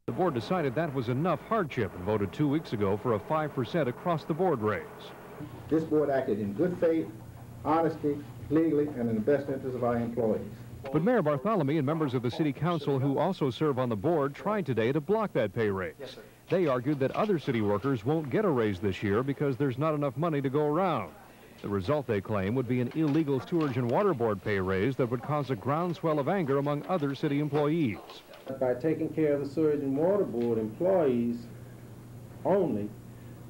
The board decided that was enough hardship and voted 2 weeks ago for a 5% across-the-board raise. This board acted in good faith, honesty, legally, and in the best interest of our employees. But Mayor Bartholomew and members of the City Council who also serve on the board tried today to block that pay raise. Yes, sir. They argued that other city workers won't get a raise this year because there's not enough money to go around. The result, they claim, would be an illegal Sewerage and Water Board pay raise that would cause a groundswell of anger among other city employees. By taking care of the Sewerage and Water Board employees only,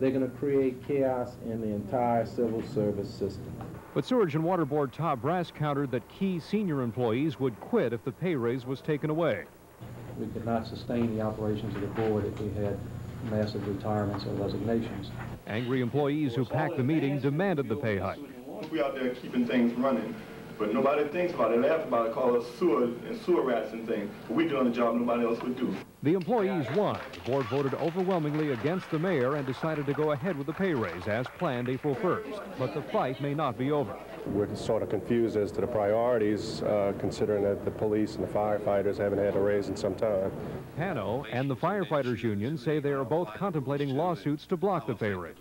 they're going to create chaos in the entire civil service system. But Sewerage and Water Board top brass countered that key senior employees would quit if the pay raise was taken away. We could not sustain the operations of the board if we had massive retirements or resignations. Angry employees who packed the meeting demanded the pay hike. We out there keeping things running, but nobody thinks about it, laugh about it, call us sewer rats and things. But we're doing a job nobody else would do. The employees won. The board voted overwhelmingly against the mayor and decided to go ahead with the pay raise as planned April 1st. But the fight may not be over. We're sort of confused as to the priorities, considering that the police and the firefighters haven't had a raise in some time. Pano and the firefighters union say they are both contemplating lawsuits to block the pay raise.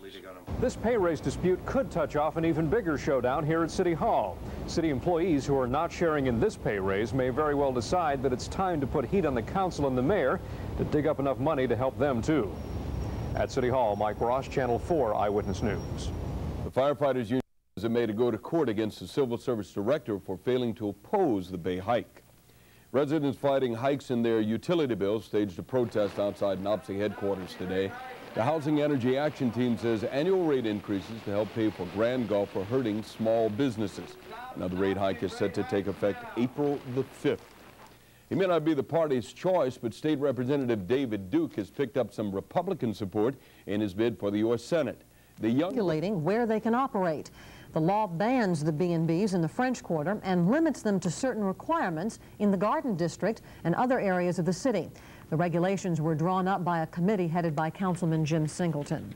This pay raise dispute could touch off an even bigger showdown here at City Hall. City employees who are not sharing in this pay raise may very well decide that it's time to put heat on the council and the mayor to dig up enough money to help them too. At City Hall, Mike Ross, Channel 4 Eyewitness News. The firefighters union have made to go to court against the civil service director for failing to oppose the pay hike. Residents fighting hikes in their utility bills staged a protest outside NOPSI headquarters today. The Housing Energy Action Team says annual rate increases to help pay for Grand Gulf are hurting small businesses. Another rate hike is set to take effect April the 5th. He may not be the party's choice, but State Representative David Duke has picked up some Republican support in his bid for the U.S. Senate. Regulating where they can operate. The law bans the B&Bs in the French Quarter and limits them to certain requirements in the Garden District and other areas of the city. The regulations were drawn up by a committee headed by Councilman Jim Singleton.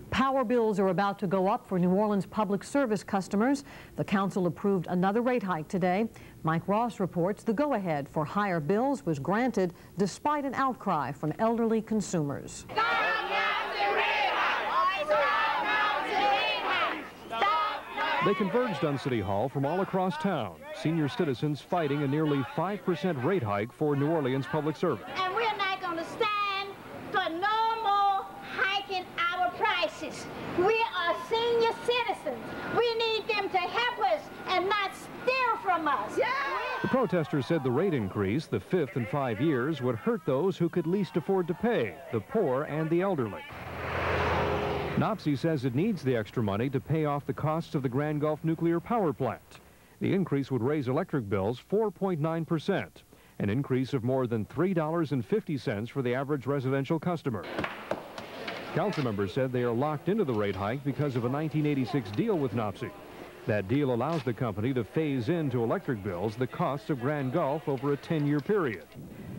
Power bills are about to go up for New Orleans public service customers. The council approved another rate hike today. Mike Ross reports the go-ahead for higher bills was granted despite an outcry from elderly consumers. They converged on City Hall from all across town. Senior citizens fighting a nearly 5% rate hike for New Orleans public service. And we're not going to stand for no more hiking our prices. We are senior citizens. We need them to help us and not steal from us. Yeah! The protesters said the rate increase, the 5th in 5 years, would hurt those who could least afford to pay, the poor and the elderly. NOPSI says it needs the extra money to pay off the costs of the Grand Gulf nuclear power plant. The increase would raise electric bills 4.9%, an increase of more than $3.50 for the average residential customer. Council members said they are locked into the rate hike because of a 1986 deal with NOPSI. That deal allows the company to phase into electric bills the costs of Grand Gulf over a 10-year period.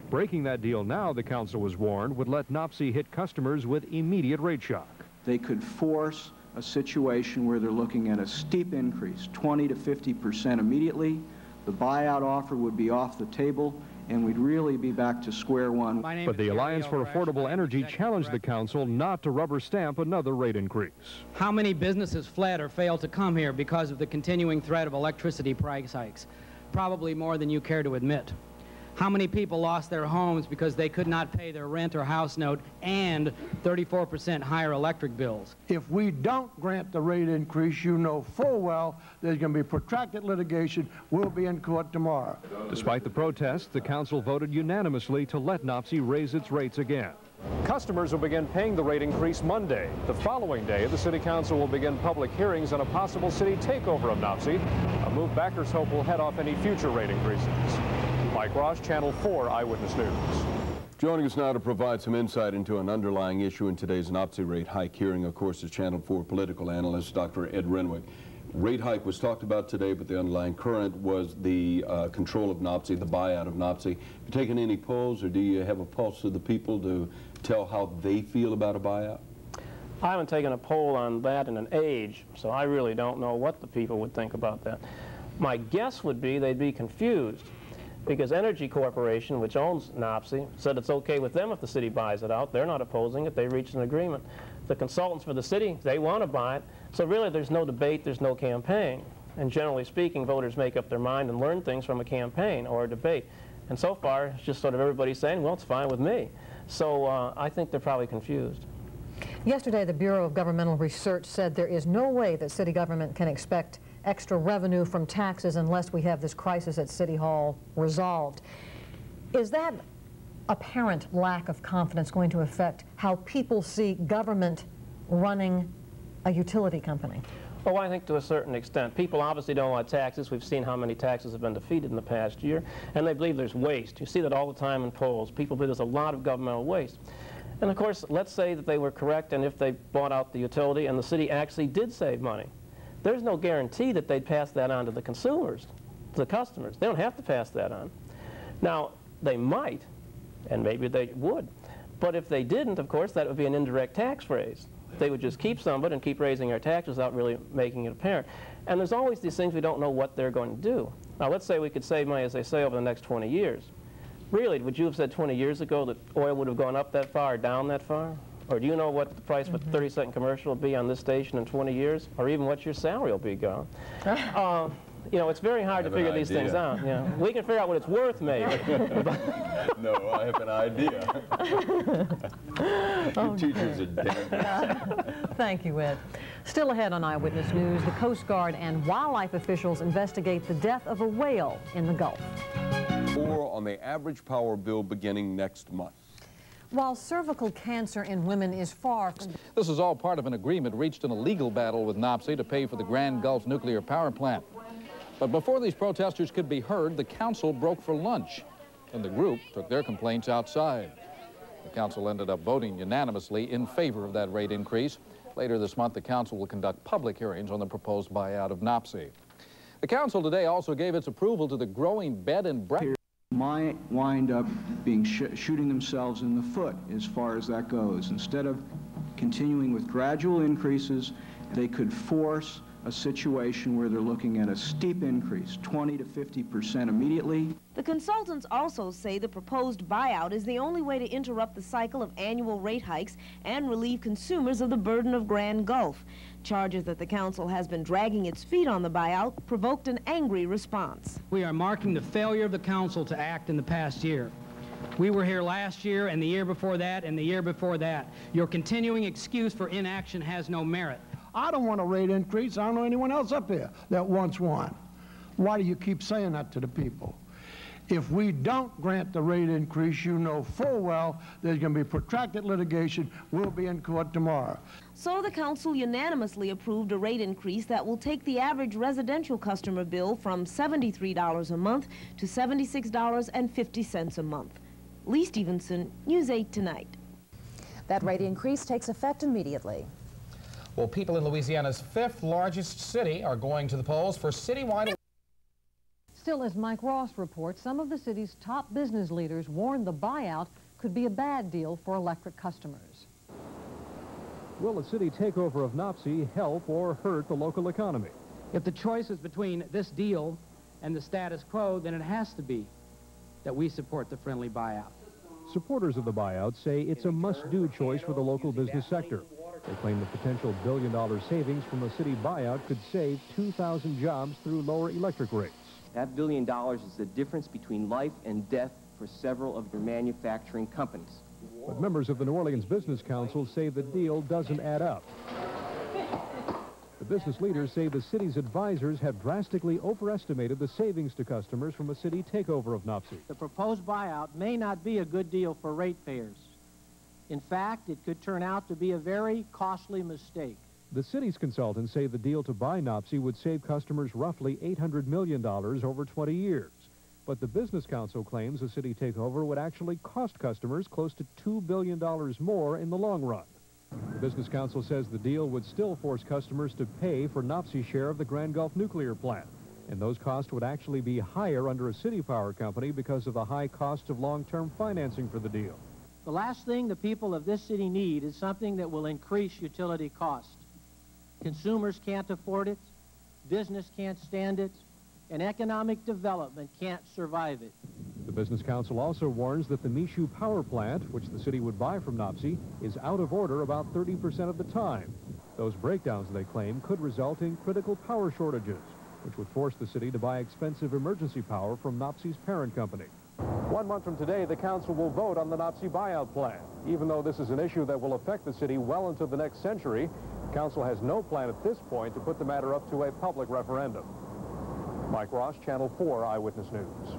Breaking that deal now, the council was warned, would let NOPSI hit customers with immediate rate shock. They could force a situation where they're looking at a steep increase, 20 to 50% immediately. The buyout offer would be off the table, and we'd really be back to square one. But the Alliance for Affordable Energy challenged the council not to rubber stamp another rate increase. How many businesses fled or failed to come here because of the continuing threat of electricity price hikes? Probably more than you care to admit. How many people lost their homes because they could not pay their rent or house note and 34% higher electric bills? If we don't grant the rate increase, you know full well there's going to be protracted litigation. We'll be in court tomorrow. Despite the protests, the council voted unanimously to let NOPSI raise its rates again. Customers will begin paying the rate increase Monday. The following day, the City Council will begin public hearings on a possible city takeover of NOPSI, a move backers hope will head off any future rate increases. Mike Ross, Channel 4 Eyewitness News. Joining us now to provide some insight into an underlying issue in today's NOPSI rate hike hearing, of course, is Channel 4 political analyst Dr. Ed Renwick. Rate hike was talked about today, but the underlying current was the control of NOPSI, the buyout of NOPSI. Have you taken any polls, or do you have a pulse of the people to tell how they feel about a buyout? I haven't taken a poll on that in an age, so I really don't know what the people would think about that. My guess would be they'd be confused. because Energy Corporation, which owns NOPSI, said it's okay with them if the city buys it out. They're not opposing it. They reached an agreement. The consultants for the city, they want to buy it. So really there's no debate, there's no campaign. And generally speaking, voters make up their mind and learn things from a campaign or a debate. And so far, it's just sort of everybody saying, well, it's fine with me. So I think they're probably confused. Yesterday, the Bureau of Governmental Research said there is no way that city government can expect extra revenue from taxes unless we have this crisis at City Hall resolved. Is that apparent lack of confidence going to affect how people see government running a utility company? Well, I think to a certain extent. People obviously don't want taxes. We've seen how many taxes have been defeated in the past year, and they believe there's waste. You see that all the time in polls. People believe there's a lot of governmental waste. And of course, let's say that they were correct, and if they bought out the utility and the city actually did save money, there's no guarantee that they'd pass that on to the consumers, to the customers. They don't have to pass that on. Now, they might, and maybe they would. But if they didn't, of course, that would be an indirect tax raise. They would just keep some of it and keep raising our taxes without really making it apparent. And there's always these things we don't know what they're going to do. Now, let's say we could save money, as they say, over the next 20 years. Really, would you have said 20 years ago that oil would have gone up that far or down that far? Or do you know what the price for the 30-second commercial will be on this station in 20 years? Or even what your salary will be, gone? You know, it's very hard to figure these things out. Yeah. We can figure out what it's worth, maybe. No, I have an idea. You teachers are dangerous. Thank you, Ed. Still ahead on Eyewitness News, the Coast Guard and wildlife officials investigate the death of a whale in the Gulf. More on the average power bill beginning next month. While cervical cancer in women is far from... This is all part of an agreement reached in a legal battle with NOPSI to pay for the Grand Gulf nuclear power plant. But before these protesters could be heard, the council broke for lunch, and the group took their complaints outside. The council ended up voting unanimously in favor of that rate increase. Later this month, the council will conduct public hearings on the proposed buyout of NOPSI. The council today also gave its approval to the growing bed and breakfast. Might wind up being shooting themselves in the foot as far as that goes. Instead of continuing with gradual increases, they could force a situation where they're looking at a steep increase, 20 to 50% immediately. The consultants also say the proposed buyout is the only way to interrupt the cycle of annual rate hikes and relieve consumers of the burden of Grand Gulf. Charges that the council has been dragging its feet on the buyout provoked an angry response. We are marking the failure of the council to act in the past year. We were here last year and the year before that and the year before that. Your continuing excuse for inaction has no merit. I don't want a rate increase. I don't know anyone else up here that wants one. Why do you keep saying that to the people? If we don't grant the rate increase, you know full well there's going to be protracted litigation. We'll be in court tomorrow. So the council unanimously approved a rate increase that will take the average residential customer bill from $73 a month to $76.50 a month. Lee Stevenson, News 8 Tonight. That rate increase takes effect immediately. Well, people in Louisiana's fifth largest city are going to the polls for citywide... Still, as Mike Ross reports, some of the city's top business leaders warned the buyout could be a bad deal for electric customers. Will a city takeover of NOPSI help or hurt the local economy? If the choice is between this deal and the status quo, then it has to be that we support the friendly buyout. Supporters of the buyout say it's a must-do choice for the local business sector. They claim the potential billion-dollar savings from a city buyout could save 2,000 jobs through lower electric rates. That $1 billion is the difference between life and death for several of your manufacturing companies. But members of the New Orleans Business Council say the deal doesn't add up. The business leaders say the city's advisors have drastically overestimated the savings to customers from a city takeover of NOPSI. The proposed buyout may not be a good deal for ratepayers. In fact, it could turn out to be a very costly mistake. The city's consultants say the deal to buy NOPSI would save customers roughly $800 million over 20 years. But the Business Council claims a city takeover would actually cost customers close to $2 billion more in the long run. The Business Council says the deal would still force customers to pay for NOPSI's share of the Grand Gulf nuclear plant. And those costs would actually be higher under a city power company because of the high cost of long-term financing for the deal. The last thing the people of this city need is something that will increase utility costs. Consumers can't afford it, business can't stand it, and economic development can't survive it. The Business Council also warns that the Michoud power plant, which the city would buy from NOPSI, is out of order about 30% of the time. Those breakdowns, they claim, could result in critical power shortages, which would force the city to buy expensive emergency power from NOPSI's parent company. 1 month from today, the council will vote on the NOPSI buyout plan. Even though this is an issue that will affect the city well into the next century, the council has no plan at this point to put the matter up to a public referendum. Mike Ross, Channel 4 Eyewitness News.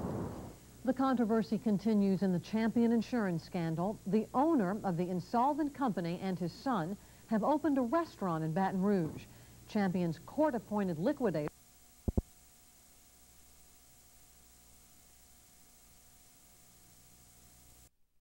The controversy continues in the Champion insurance scandal. The owner of the insolvent company and his son have opened a restaurant in Baton Rouge. Champion's court-appointed liquidator